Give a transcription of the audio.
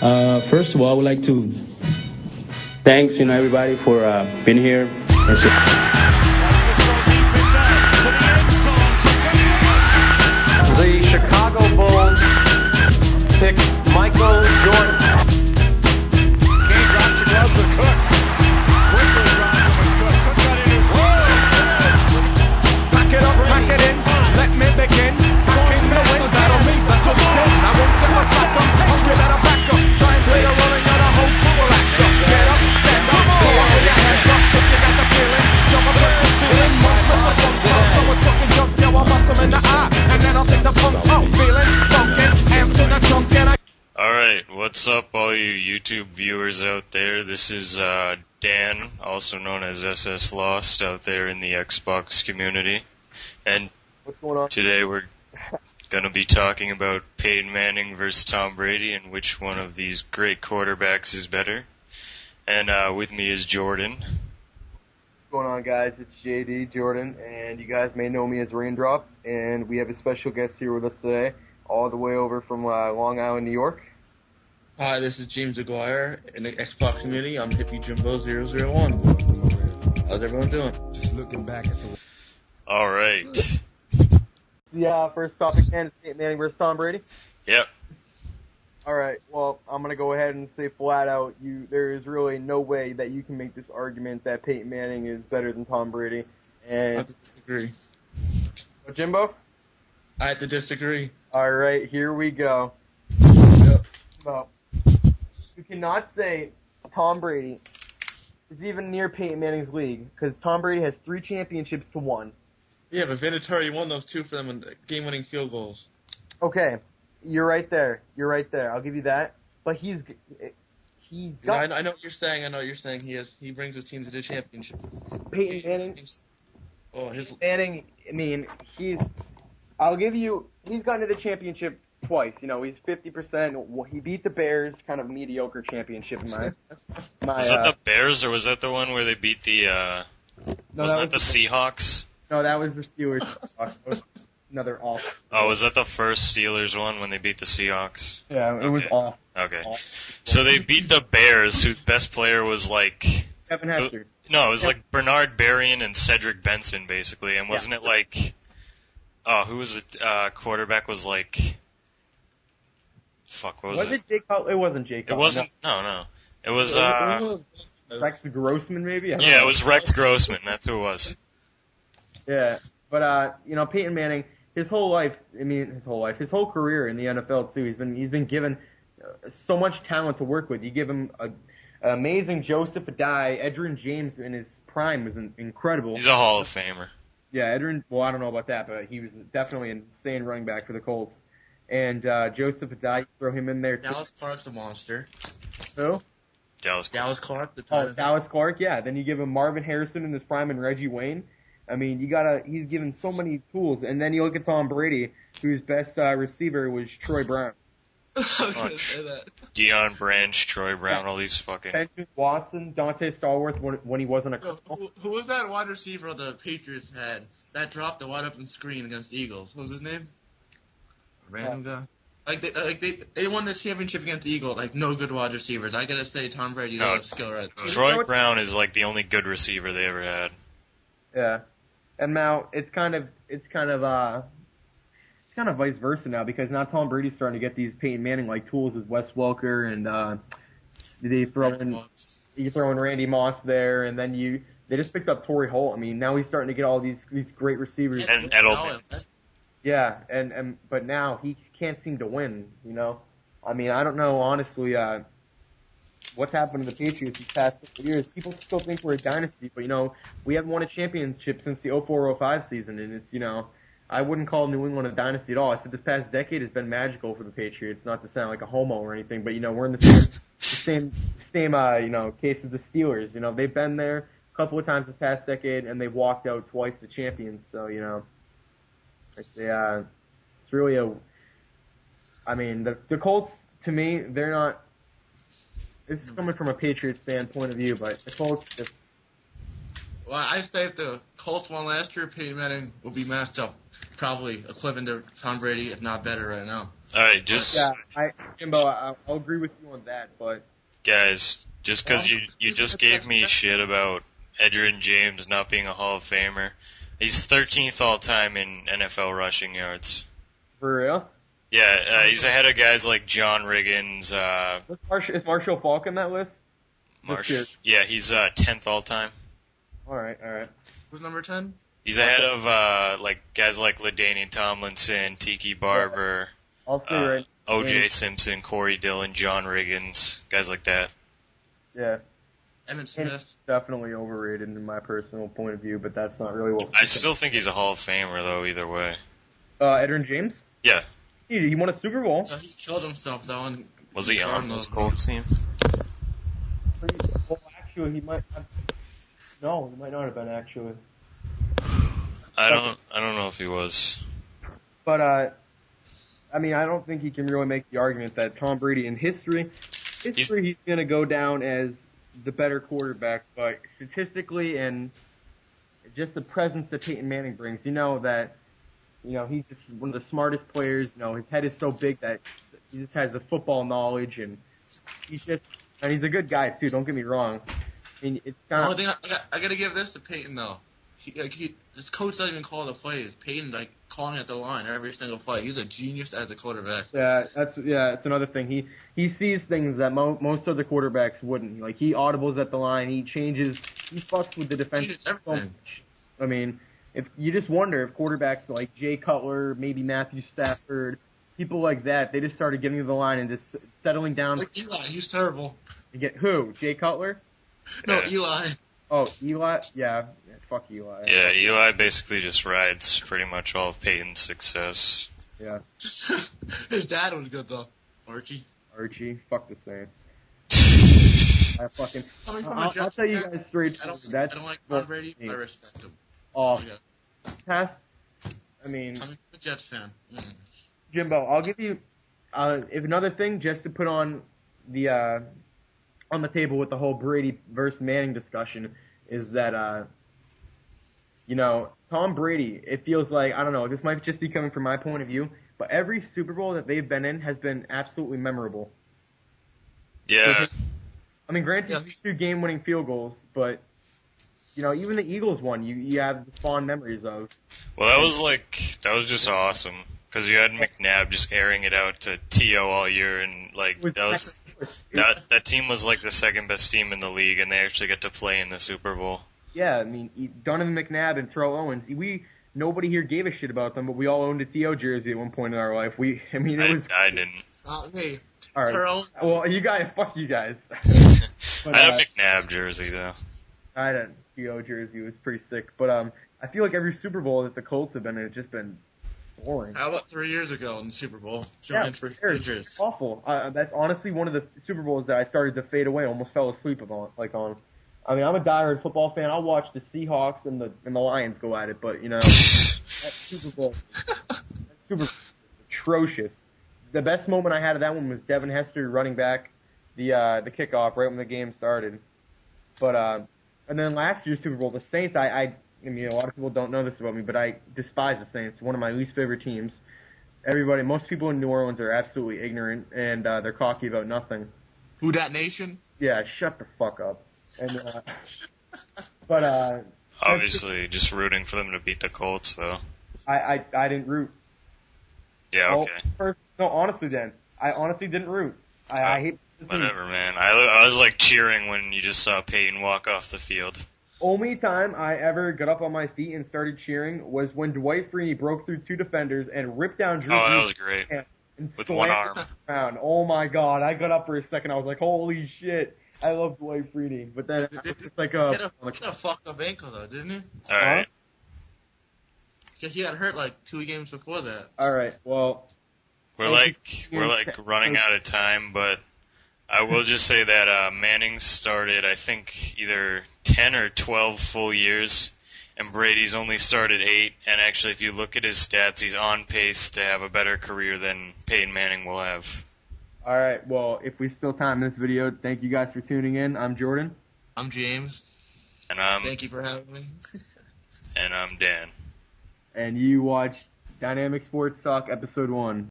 First of all, I would like to thanks everybody for being here. The Chicago Bulls pick Michael Jordan. Kane drops the glove to Cook. Quickly drops him and Cook. Cook got in his Pack it up, pack it in. Let me begin. Packing the win. That'll meet the assist. I won't give a sack up. Hungry that I back up. Try and play a role and you're the whole crew will act up. Get up, stand up. Go on with your hands up. If you got the feeling, jump across the ceiling. Monsters are functional. So it's fucking jump. Yeah, I'll bust them in the eye. And then I'll take the punks out. Feeling funkin'. Amps in a chunk and I. Alright, what's up all you YouTube viewers out there? This is Dan, also known as SS Lost, out there in the Xbox community. And What's going on? today we're going to be talking about Peyton Manning versus Tom Brady and which one of these great quarterbacks is better. And with me is Jordan. What's going on, guys? It's JD Jordan, and you guys may know me as Raindrops, and we have a special guest here with us today, all the way over from Long Island, New York. Hi, this is James Aguirre in the Xbox community. I'm Hippie Jimbo 001. How's everyone doing? Just looking back at the. Alright. The first topic, is Peyton Manning versus Tom Brady. Yep. All right. Well, I'm gonna go ahead and say flat out, there is really no way that you can make this argument that Peyton Manning is better than Tom Brady. I And have to disagree. Jimbo. I have to disagree. All right, here we go. Well, you cannot say Tom Brady is even near Peyton Manning's league because Tom Brady has 3 championships to 1. Yeah, but Vinatieri won those 2 for them in game-winning field goals. Okay, you're right there. I'll give you that. But he's Yeah, got I know what you're saying. He brings his team to the championship. Peyton Manning. Oh, his Manning. I mean, I'll give you. He's gotten to the championship twice. You know, he's 50%. He beat the Bears, kind of mediocre championship in my. Was that the Bears or was that the one where they beat the, No, wasn't that the Seahawks? No, that was the Steelers. That was another awful. Oh, was that the first Steelers one when they beat the Seahawks? Yeah, it was Okay. awful. Okay. So they beat the Bears, whose best player was like... Kevin Hester. No, it was like Bernard Berrien and Cedric Benson, basically. And wasn't it like... Oh, who was the quarterback was like... Fuck, what was Was it Jake Cutler? It wasn't Jake It Cutler. wasn't... No. It was... No. Rex Grossman, maybe? I don't Yeah, know. it was Rex Grossman. That's who it was. Yeah, but Peyton Manning, his whole career in the NFL too. He's been given so much talent to work with. You give him an amazing Joseph Adai, Edgerrin James in his prime was incredible. He's a Hall of Famer. Yeah, Edgerrin. Well, I don't know about that, but he was definitely an insane running back for the Colts. And Joseph Adai, throw him in there too. Dallas Clark's a monster. Who? Dallas Clark, the Oh, tight Dallas Clark. Yeah. Then you give him Marvin Harrison in his prime and Reggie Wayne. I mean, he's given so many tools. And then you look at Tom Brady, whose best receiver was Troy Brown. I was gonna say that. Deion Branch, Troy Brown, all these fucking... Benjamin Watson, Dante Stallworth when he wasn't a colonel. Who was that wide receiver the Patriots had that dropped the wide open screen against the Eagles? What was his name? Random guy. They won the championship against the Eagles. Like no good wide receivers. I gotta say Tom Brady No, has skill right there. Troy Brown is like the only good receiver they ever had. Yeah. And now it's kind of vice versa now because now Tom Brady's starting to get these Peyton Manning like tools with Wes Welker and you throw in Randy Moss there and then they just picked up Torrey Holt. I mean now he's starting to get all these great receivers. And Edelman. Yeah, but now he can't seem to win, you know? I mean, I don't know, honestly, what's happened to the Patriots these past couple years. People still think we're a dynasty, but, we haven't won a championship since the 04-05 season, and it's, I wouldn't call New England a dynasty at all. I said this past decade has been magical for the Patriots, not to sound like a homo or anything, but, we're in the same case as the Steelers. They've been there a couple of times this past decade, and they've walked out twice the champions, so, it's really the Colts, to me, they're not, this is coming from a Patriots fan point of view, but the Colts just... Well, I say if the Colts won last year, Peyton Manning will be matched up probably equivalent to Tom Brady, if not better right now. All right, just Jimbo, I'll agree with you on that, but guys, just because you just gave me shit about Edgerrin James not being a Hall of Famer, he's 13th all time in NFL rushing yards. for real, Yeah, he's ahead of guys like John Riggins. is Marshall Falk in that list? Yeah, he's 10th all time. All right. Who's number 10? He's ahead of like guys like LaDainian Tomlinson, Tiki Barber, I'll say right. O.J. Simpson, Corey Dillon, John Riggins, guys like that. Yeah. Emmett Smith. Definitely overrated in my personal point of view, but that's not really what. I still think he's a Hall of Famer though. Either way. Edgerrin James. Yeah. He won a Super Bowl. He killed himself though. Was he on those Colts teams? Well, actually, he might. No, he might not have been actually. I don't know if he was. But I mean, I don't think he can really make the argument that Tom Brady in history he's going to go down as the better quarterback. But statistically and just the presence that Peyton Manning brings, you know that, he's just one of the smartest players. His head is so big that he just has the football knowledge, and he's a good guy too. Don't get me wrong. I mean, it's kind of. The only thing I gotta give this to Peyton though. His coach doesn't even call the plays. Peyton calling at the line every single play. He's a genius as a quarterback. Yeah, it's another thing. He sees things that most other quarterbacks wouldn't. Like he audibles at the line. He fucks with the defense so much. I mean, if you just wonder if quarterbacks like Jay Cutler, maybe Matthew Stafford, people like that, they just started getting to the line and just settling down. Like Eli, he's terrible. You get who? Jay Cutler? No, Eli. Oh, Eli? Yeah, fuck Eli. Yeah, Eli basically just rides pretty much all of Peyton's success. Yeah. His dad was good though. Archie, fuck the Saints. I'll tell you guys straight. I don't like Tom Brady, but I respect him. Oh, I'm a Jets fan. Jimbo, I'll give you if another thing just to put on the table with the whole Brady versus Manning discussion is that Tom Brady, it feels like, I don't know, this might just be coming from my point of view, but every Super Bowl that they've been in has been absolutely memorable. Yeah. I mean, granted, 2 game-winning field goals, but even the Eagles one, you have the fond memories of. Well, that was just awesome. Because you had McNabb just airing it out to T.O. all year, and that team was like the second best team in the league, and they actually get to play in the Super Bowl. Yeah, I mean, Donovan McNabb and Terrell Owens, nobody here gave a shit about them, but we all owned a T.O. jersey at one point in our life. I didn't. Hey, all right. Terrell. Well, you guys, fuck you guys. But, I had a McNabb jersey though. I had a T.O. jersey. It was pretty sick, but I feel like every Super Bowl that the Colts have been in, it's just been boring. How about 3 years ago in the Super Bowl? It's awful. That's honestly one of the Super Bowls that I started to fade away. Almost fell asleep on. I mean, I'm a diehard football fan. I'll watch the Seahawks and the Lions go at it, but that Super Bowl was atrocious. The best moment I had of that one was Devin Hester running back the kickoff right when the game started. But and then last year's Super Bowl, the Saints, I mean, a lot of people don't know this about me, but I despise the Saints. One of my least favorite teams. Most people in New Orleans are absolutely ignorant, and they're cocky about nothing. Who Dat Nation? Yeah, shut the fuck up. And but obviously, just rooting for them to beat the Colts, though. I didn't root. Yeah, okay. Honestly, I honestly didn't root. I hate. Whatever, man. I was cheering when you just saw Peyton walk off the field. Only time I ever got up on my feet and started cheering was when Dwight Freeney broke through 2 defenders and ripped down Drew. Oh, that was great. With one arm. Around. Oh my god! I got up for a second. I was like, "Holy shit!" I love Dwight Freeney, but then it's like he had a fucked up ankle though, didn't he? All right. Because he got hurt 2 games before that. All right. Well, we're running out of time, but I will just say that Manning started, I think, either 10 or 12 full years, and Brady's only started 8. And actually, if you look at his stats, he's on pace to have a better career than Peyton Manning will have. All right. Well, if we still time this video, thank you guys for tuning in. I'm Jordan. I'm James. And thank you for having me. And I'm Dan. And you watch Dynamic Sports Talk, Episode 1.